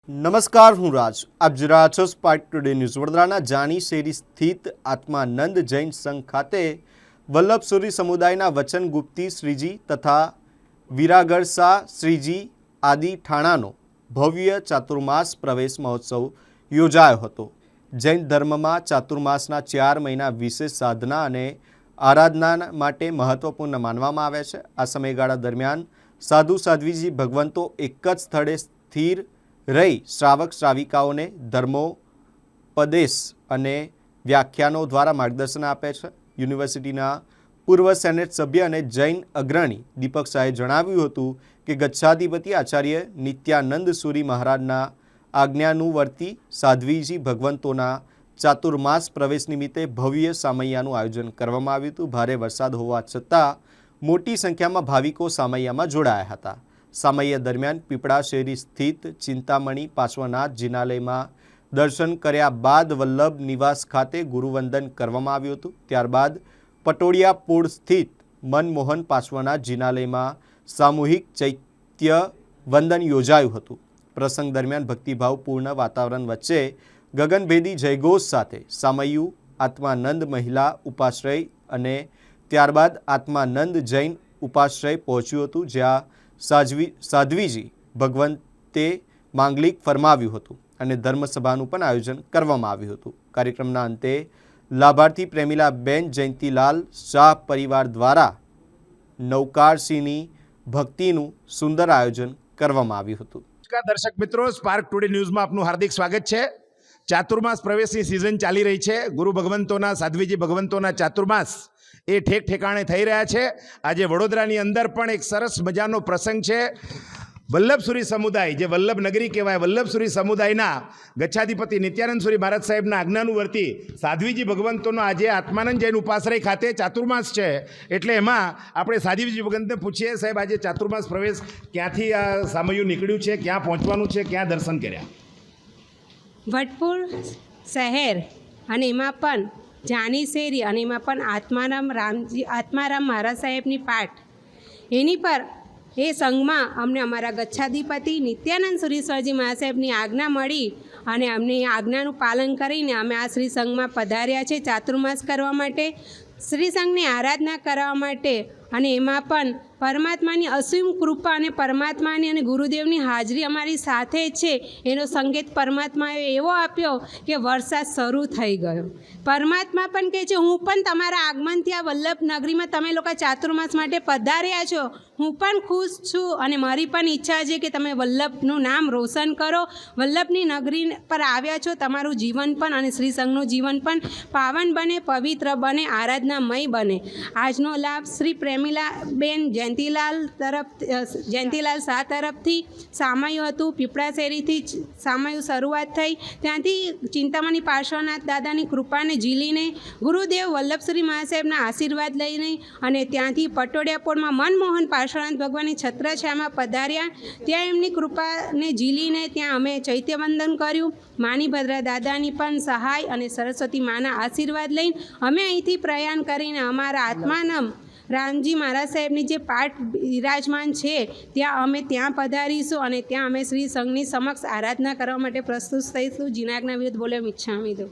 નમસ્કાર, હું રાજ. આપ જોઈ રહ્યા છો સ્પાર્ક ટુડે ન્યૂઝ. વડોદરાના જાની શેરી સ્થિત આત્માનંદ જૈન સંઘ ખાતે વલ્લભસુરી સમુદાયના વચનગુપ્તી શ્રીજી તથા વિરાગર શાહ શ્રીજી આદિ ઠાણાનો ભવ્ય ચાતુર્માસ પ્રવેશ મહોત્સવ યોજાયો હતો. જૈન ધર્મમાં ચાતુર્માસના 4 મહિના વિશેષ સાધના અને આરાધના માટે મહત્વપૂર્ણ માનવામાં આવે છે. આ સમયગાળા દરમિયાન સાધુ સાધ્વીજી ભગવંતો એક જ સ્થળે સ્થિર રહી શ્રાવક શ્રાવિકાઓને ધર્મોપદેશ અને વ્યાખ્યાનો દ્વારા માર્ગદર્શન આપે છે. યુનિવર્સિટીના પૂર્વ સેનેટ સભ્ય અને જૈન અગ્રણી દીપક શાહે જણાવ્યું હતું કે ગચ્છાધિપતિ આચાર્ય નિત્યાનંદ સુરી મહારાજના આજ્ઞાનુવર્તી સાધ્વીજી ભગવંતોના ચાતુર્માસ પ્રવેશ નિમિત્તે ભવ્ય સામૈયાનું આયોજન કરવામાં આવ્યું હતું. ભારે વરસાદ હોવા છતાં મોટી સંખ્યામાં ભાવિકો સામૈયામાં જોડાયા હતા. સામૈયા દરમિયાન પીપળા શેરી સ્થિત ચિંતામણી પાર્શ્વનાથ જિનાલયમાં દર્શન કર્યા બાદ વલ્લભ નિવાસ ખાતે ગુરુવંદન કરવામાં આવ્યું હતું. ત્યારબાદ પટોડિયા પૂળ સ્થિત મનમોહન પાર્શ્વનાથ જિનાલયમાં સામૂહિક ચૈત્ય વંદન યોજાયું હતું. પ્રસંગ દરમિયાન ભક્તિભાવપૂર્ણ વાતાવરણ વચ્ચે ગગનભેદી જયઘોષ સાથે સામૈયું આત્માનંદ મહિલા ઉપાશ્રય અને ત્યારબાદ આત્માનંદ જૈન ઉપાશ્રય પહોંચ્યું હતું, જ્યાં સાધ્વીજી ભગવંતે માંગલિક ફરમાવ્યું હતું અને ધર્મસભાનું પણ આયોજન કરવામાં આવ્યું હતું. કાર્યક્રમના અંતે લાભાર્થી પ્રેમીલાબેન જયંતીલાલ શાહ પરિવાર દ્વારા નવકારસિંહની ભક્તિનું સુંદર આયોજન કરવામાં આવ્યું હતું. દર્શક મિત્રો, સ્પાર્ક ટુડે ન્યૂઝમાં આપનું હાર્દિક સ્વાગત છે. ચાતુર્માસ પ્રવેશની સિઝન ચાલી રહી છે. ગુરુ ભગવંતોના સાધ્વીજી ભગવંતોના ચાતુર્માસ એ ઠેક ઠેકાણે થઈ રહ્યા છે. આજે વડોદરાની અંદર પણ એક સરસ મજાનો પ્રસંગ છે. વલ્લભસુરી સમુદાય, જે વલ્લભ નગરી કહેવાય, વલ્લભસુરી સમુદાયના ગચ્છાધિપતિ નિત્યાનંદ સુરી મહારાજ સાહેબના આજ્ઞાનુવર્તી સાધ્વીજી ભગવંતોનો આજે આત્માનંદ જૈન ઉપાશ્રય ખાતે ચાતુર્માસ છે. એટલે એમાં આપણે સાધ્વીજી ભગવંતને પૂછીએ, સાહેબ આજે ચાતુર્માસ પ્રવેશ ક્યાંથી આ સામયું નીકળ્યું છે, ક્યાં પહોંચવાનું છે, ક્યાં દર્શન કર્યા? વટપુર શહેર અને એમાં પણ જાની શેરી અને એમાં પણ આત્મારામ મહારાજ સાહેબની પાઠ એની પર એ સંઘમાં અમને અમારા ગચ્છાધિપતિ નિત્યાનંદ સુરી સરજી મહારાજ સાહેબની આજ્ઞા મળી અને અમને આજ્ઞાનું પાલન કરીને અમે આ શ્રી સંઘમાં પધાર્યા છે ચાતુર્માસ કરવા માટે, શ્રી સંઘની આરાધના કરવા માટે. અને એમાં પણ પરમાત્માની અસીમ કૃપા અને પરમાત્માની અને ગુરુદેવની હાજરી અમારી સાથે છે. એનો સંકેત પરમાત્માએ એવો આપ્યો કે વરસાદ શરૂ થઈ ગયો. પરમાત્મા પણ કહે છે, હું પણ તમારા આગમનથી આ વલ્લભ નગરીમાં તમે લોકો ચાતુર્માસ માટે પધાર્યા છો, હું પણ ખુશ છું અને મારી પણ ઈચ્છા છે કે તમે વલ્લભનું નામ રોશન કરો. વલ્લભની નગરી પર આવ્યા છો, તમારું જીવન પણ અને શ્રી સંઘનું જીવન પણ પાવન બને, પવિત્ર બને, આરાધનામય બને. આજનો લાભ શ્રી પ્રેમીલાબેન જયંતીલાલ શાહ તરફથી સામયું હતું. પીપળા શેરીથી સામયું શરૂઆત થઈ, ત્યાંથી ચિંતામણી પાર્શ્વનાથ દાદાની કૃપાને ઝીલીને ગુરુદેવ વલ્લભસુરી મહાસાહેબના આશીર્વાદ લઈને અને ત્યાંથી પટોડિયાપોળમાં મનમોહન પાર્શ્વનાથ ભગવાનની છત્રછાયામાં પધાર્યા. ત્યાં એમની કૃપાને ઝીલીને ત્યાં અમે ચૈત્યવંદન કર્યું. માનીભદ્રા દાદાની પણ સહાય અને સરસ્વતી માના આશીર્વાદ લઈને અમે અહીંથી પ્રયાણ કરીને અમારા આત્માનમ રામજી મહારાજ સાહેબની જે પાઠ બિરાજમાન છે ત્યાં પધારીશું અને ત્યાં અમે શ્રી સંઘની સમક્ષ આરાધના કરવા માટે પ્રસ્તુત થઈશું. જીનાજ્ઞા વિરુદ્ધ બોલે મિચ્છામી દો.